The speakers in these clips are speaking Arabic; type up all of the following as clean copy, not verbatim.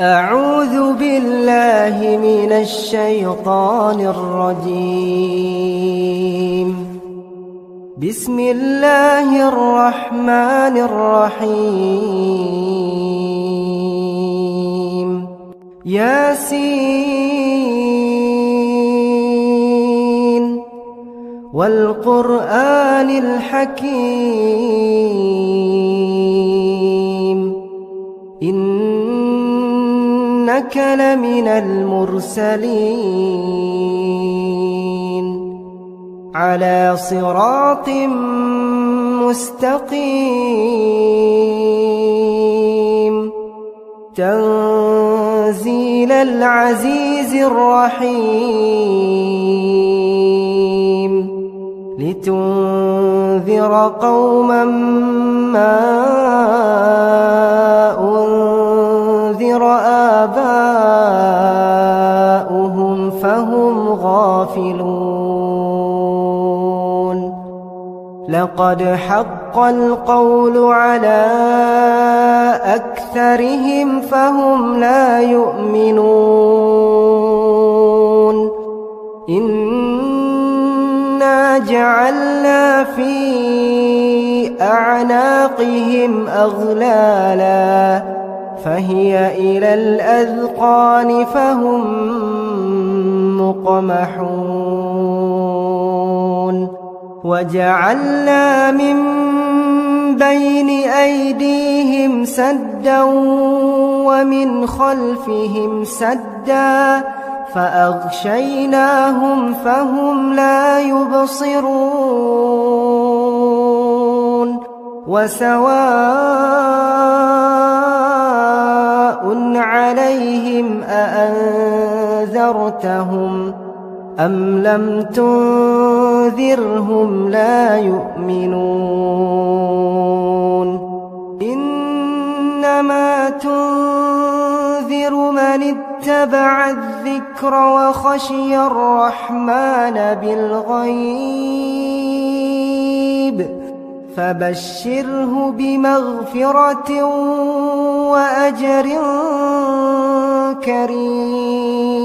أعوذ بالله من الشيطان الرجيم. بسم الله الرحمن الرحيم. ياسين والقرآن الحكيم إنك لمن المرسلين على صراط مستقيم تنزيل العزيز الرحيم لتنذر قوما ما أنذر آباؤهم فهم غافلون. لقد حق القول على أكثرهم فهم لا يؤمنون. إنا جعلنا في أعناقهم أغلالا فهي إلى الأذقان فهم مقمحون. وجعلنا من بين أيديهم سدا ومن خلفهم سدا فأغشيناهم فهم لا يبصرون. وسواء عليهم أأنذرتهم أم لم تنذرهم لا يؤمنون. إنما تنذر من اتبع الذكر وخشي الرحمن بالغيب فبشره بمغفرة وأجر كريم.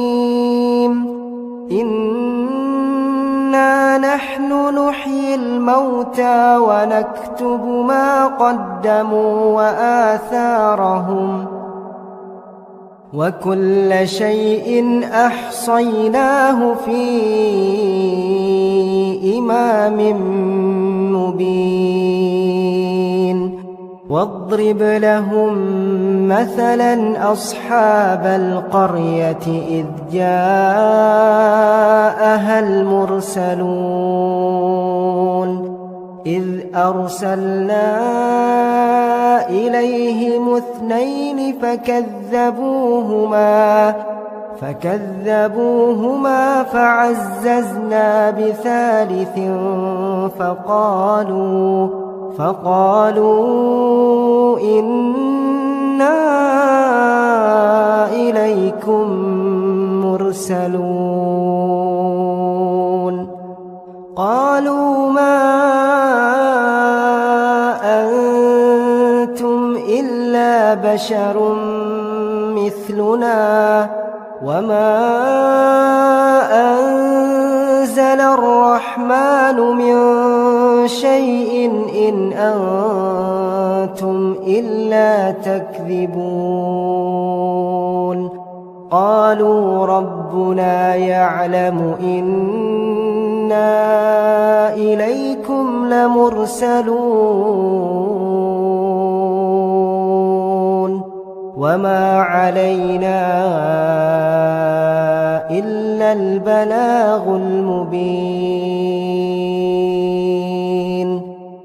إنا نحن نحيي الموتى ونكتب ما قدموا وآثارهم وكل شيء أحصيناه في إمام مبين. واضرب لهم مثلا أصحاب القرية إذ جاءها المرسلون إذ أرسلنا إليهم اثنين فكذبوهما فعززنا بثالث فقالوا إنا إليكم مرسلون. قالوا ما أنتم إلا بشر مثلنا وما أنزل الرحمن من شيء إن أنتم إلا تكذبون. قالوا ربنا يعلم إنا إليكم لمرسلون وما علينا إلا البلاغ المبين.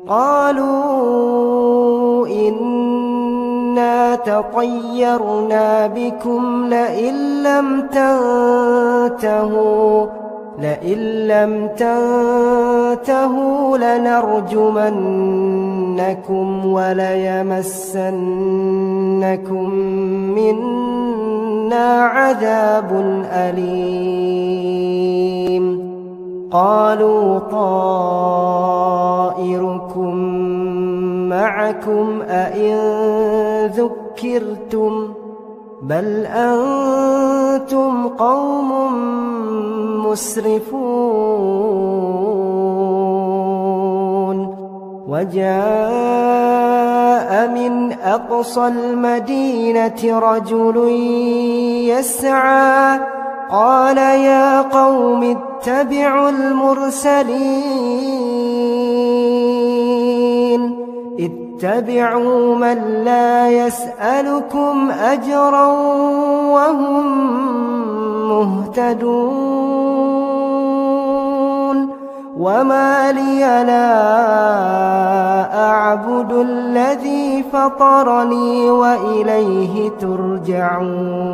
قالوا إنا تطيرنا بكم لئن لم تنتهوا لنرجمنكم وليمسنكم منا عذاب أليم. قالوا طائركم معكم أئن ذكرتم بل أنتم قوم مسرفون وجاء من أقصى المدينة رجل يسعى قال يا قوم اتبعوا المرسلين اتبعوا من لا يسألكم أجرا وهم مهتدون وما لي لا أعبد الذي فطرني وإليه ترجعون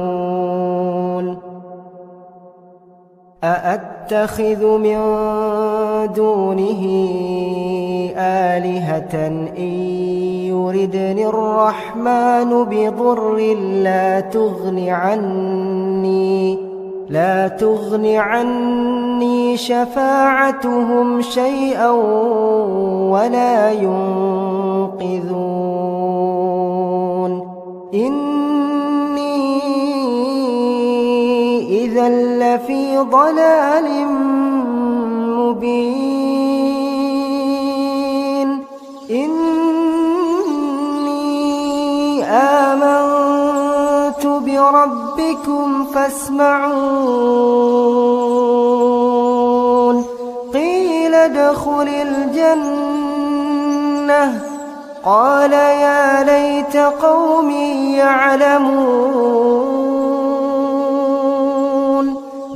أأتخذ من دونه آلهة إن يردني الرحمن بضر لا تغن عني شفاعتهم شيئا ولا ينقذون إني إذا لفي ضلال مبين إني آمنت بربكم فاسمعون قيل ادخل الجنة قال يا ليت قومي يعلمون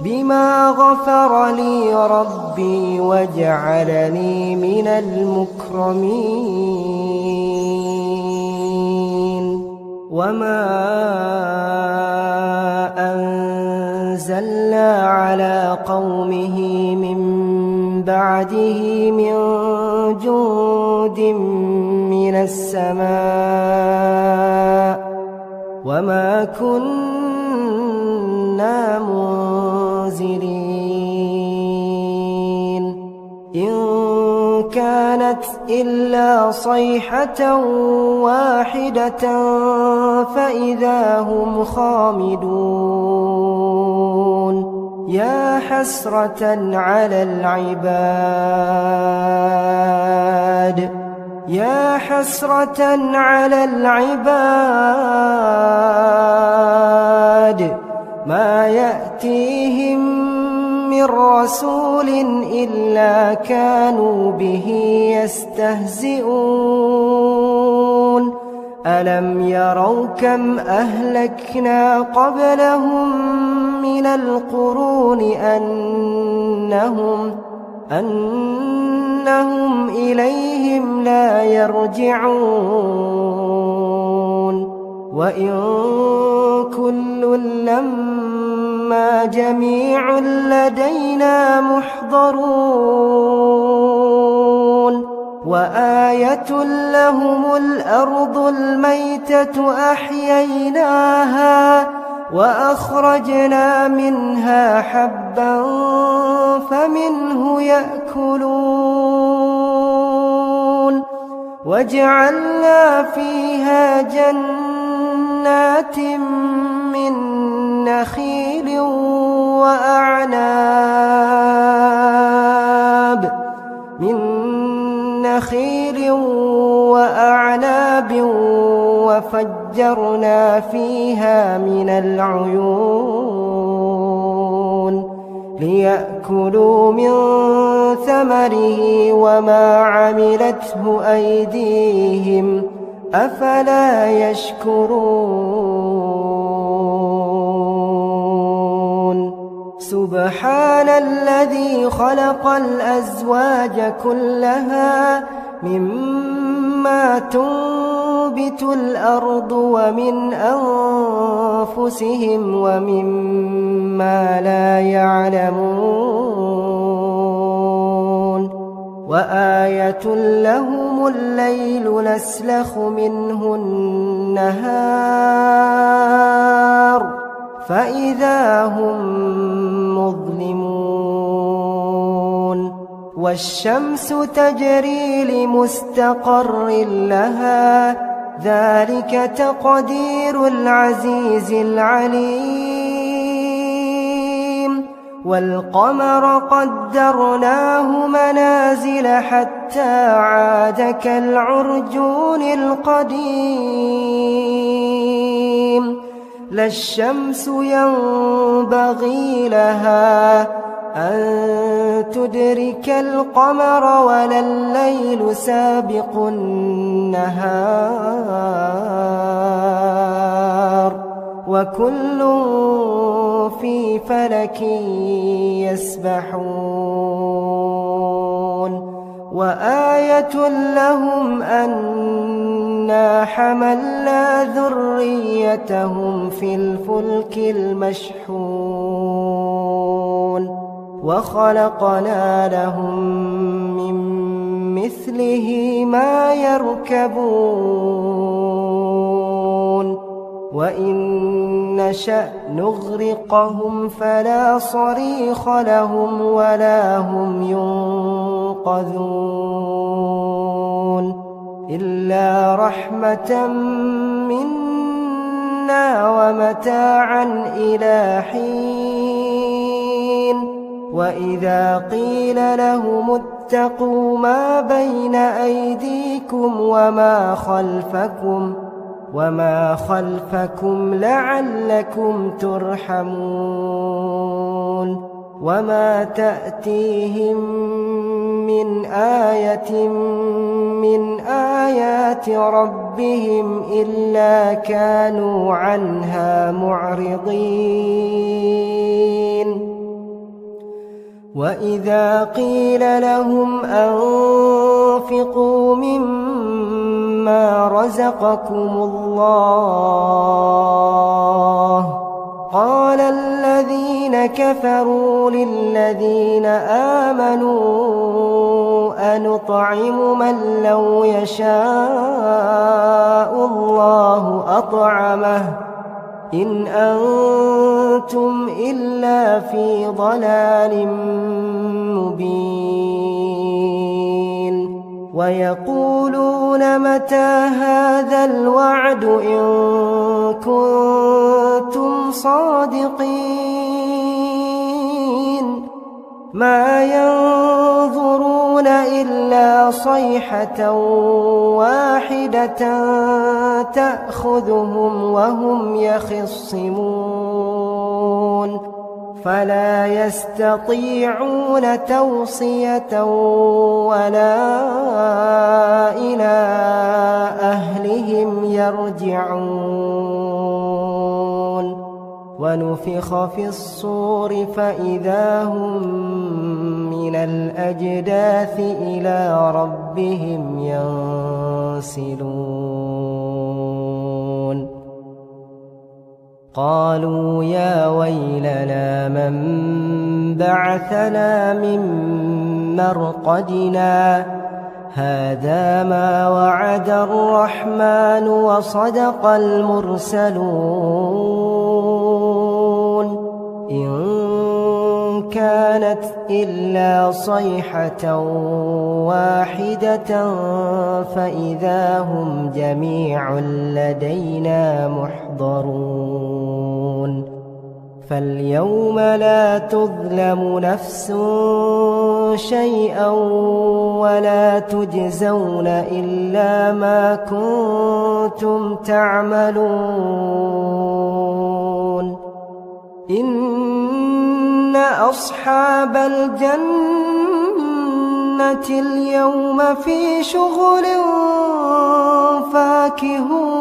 بما غفر لي ربي وجعلني من المكرمين وما أنزلنا على قومه من بعده من جند من السماء وما كنا منزلين إن كانت إلا صيحة واحدة فإذا هم خامدون يا حسرة على العباد ما يأتيهم من رسول إلا كانوا به يستهزئون ألم يروا كم أهلكنا قبلهم من القرون أنهم إليهم لا يرجعون وإن كل لما جميع لدينا محضرون وآية لهم الأرض الميتة أحييناها وأخرجنا منها حبا فمنه يأكلون وجعلنا فيها جنات من نخيل وأعناب وفجرنا فيها من العيون ليأكلوا من ثمره وما عملته أيديهم أفلا يشكرون سبحان الذي خلق الأزواج كلها مما تنبت الأرض ومن أنفسهم ومما لا يعلمون وآية لهم الليل نسلخ منه النهار فإذا هم مظلمون والشمس تجري لمستقر لها ذلك تقدير العزيز العليم والقمر قدرناه منازل حتى عاد كالعرجون القديم لا الشمس ينبغي لها أن تدرك القمر ولا الليل سابق النهار وكل في فلك يسبحون وآية لهم أنا حملنا ذريتهم في الفلك المشحون وخلقنا لهم من مثله ما يركبون وإن نشأ نغرقهم فلا صريخ لهم ولا هم ينقذون إلا رحمة منا ومتاعا إلى حين وإذا قيل لهم اتقوا ما بين أيديكم وما خلفكم لعلكم ترحمون وما تأتيهم من آية من آيات ربهم إلا كانوا عنها معرضين وإذا قيل لهم أنفقوا مما رزقكم الله قال الذين كفروا للذين آمنوا أنطعم من لو يشاء الله أطعمه إن أنتم إلا في ضلال مبين ويقولون متى هذا الوعد إن كنتم صادقين ما ينظرون إلا صيحة واحدة تأخذهم وهم يخصمون فلا يستطيعون توصية ولا إلى أهلهم يرجعون ونفخ في الصور فإذا هم من الأجداث إلى ربهم ينسلون قالوا يا ويلنا من بعثنا من مرقدنا هذا ما وعد الرحمن وصدق المرسلون إن كانت إلا صيحة واحدة فإذا هم جميع لدينا محضرون فاليوم لا تظلم نفس شيئا ولا تجزون إلا ما كنتم تعملون إن أصحاب الجنة اليوم في شغل فاكهون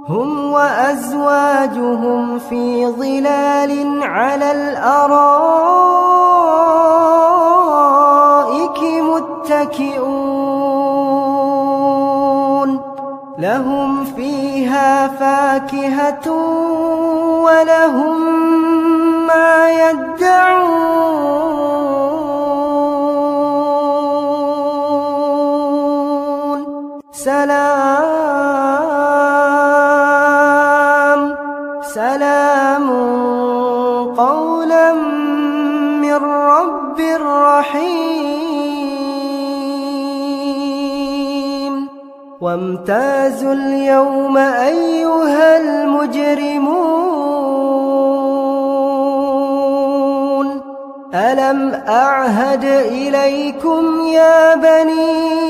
هم وأزواجهم في ظلال على الأرائك متكئون لهم فيها فاكهة ولهم ما يدعون سلام قولا من رب رحيم وامتازوا اليوم أيها المجرمون ألم أعهد إليكم يا بني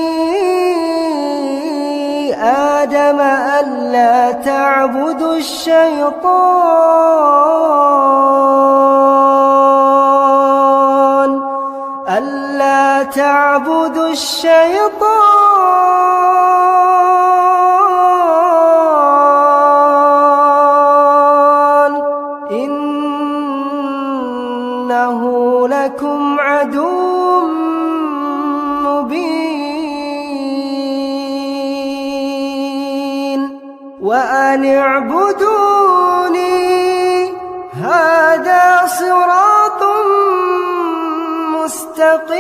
آدم ألا تعبدوا الشيطان إنه لكم عدو مبين وأن اعبدوني هذا صراط مستقيم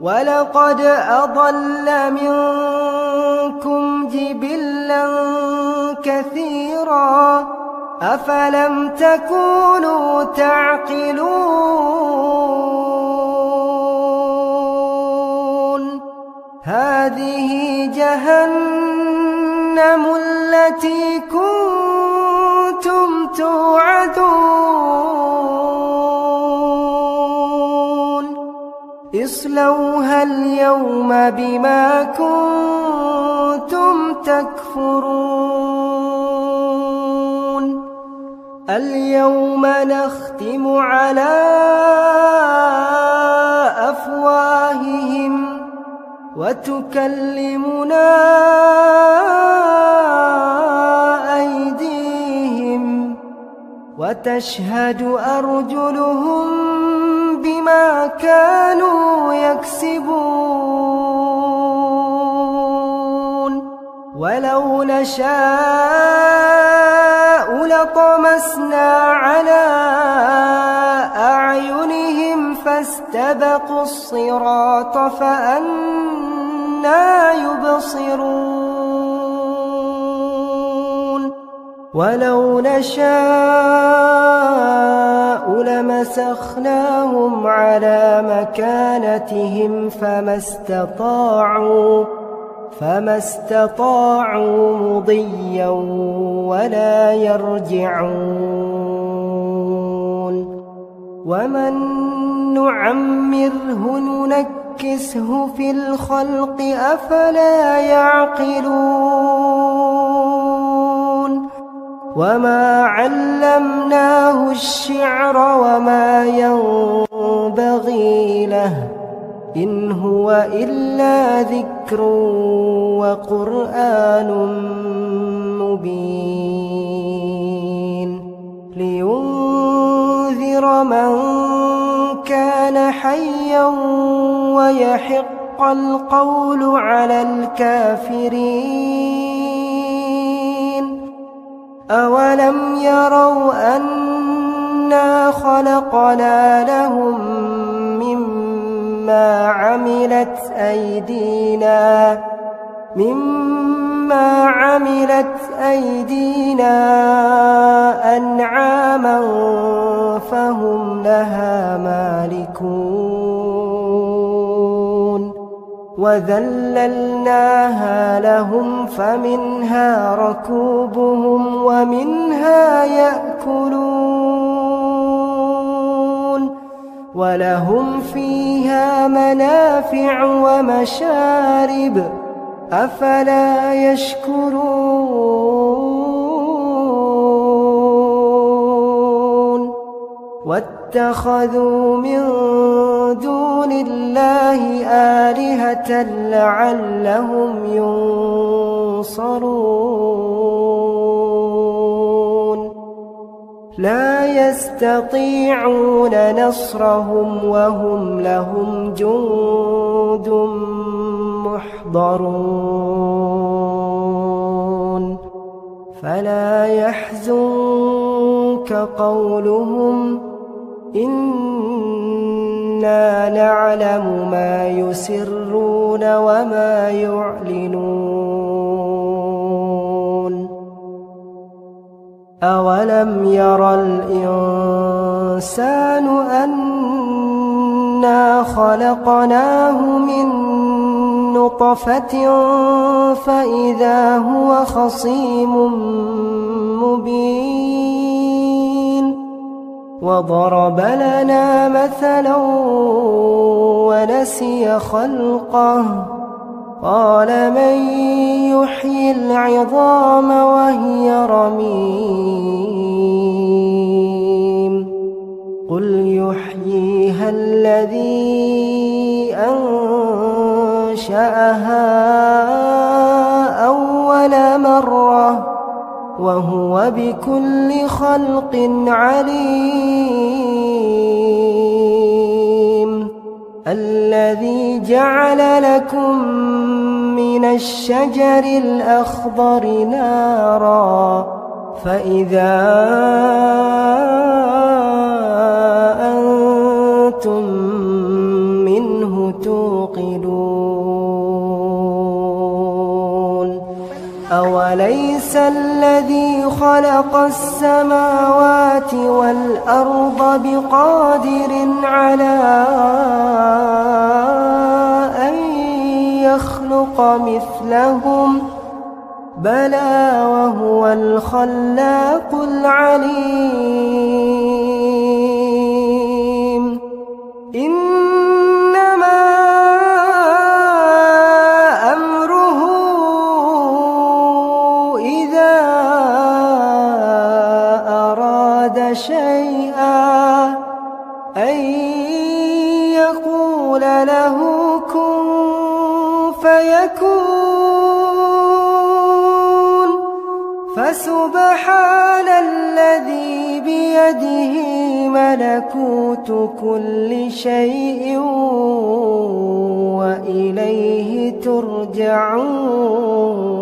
ولقد أضل منكم جبلا كثيرا أفلم تكونوا تعقلون هذه جهنم التي كنتم توعدون اصلوها اليوم بما كنتم تكفرون اليوم نختم على أفواههم وتكلمنا أيديهم وتشهد أرجلهم بما كانوا يكسبون ولو نشاء لطمسنا على أعينهم فاستبقوا الصراط فأنى يبصرون ولو نشاء لمسخناهم على مكانتهم فما استطاعوا مضيا ولا يرجعون ومن نعمره ننكسه في الخلق أفلا يعقلون وما علمناه الشعر وما ينبغي له إن هو إلا ذكر وقرآن مبين لينذر من كان حيا ويحق القول على الكافرين أولم يروا أنا خلقنا لهم مما عملت أيدينا أنعاما فهم لها مالكون وذللناها لهم فمنها ركوبهم ومنها يأكلون ولهم فيها منافع ومشارب أفلا يشكرون واتخذوا من دون الله آلهة لعلهم ينصرون لا يستطيعون نصرهم وهم لهم جند محضرون فلا يحزنك قولهم إنا نعلم ما يسرون وما يعلنون أولم ير الإنسان أنا إنا خلقناه من نطفة فإذا هو خصيم مبين وضرب لنا مثلا ونسي خلقه قال من يحيي العظام وهي رميم قل يحييها الذي أنشأها أول مرة وهو بكل خلق عليم الذي جعل لكم من الشجر الأخضر نارا فإذا أنتم منه توقدون أوليس الذي خلق السماوات والأرض بقادر على أن يخلق مثلهم بلى وهو الخلاق العليم إنما أمره إذا أراد شيئا أن يقول له كن فيكون فسبحان الذي بيده ملكوت كل شيء وإليه ترجعون.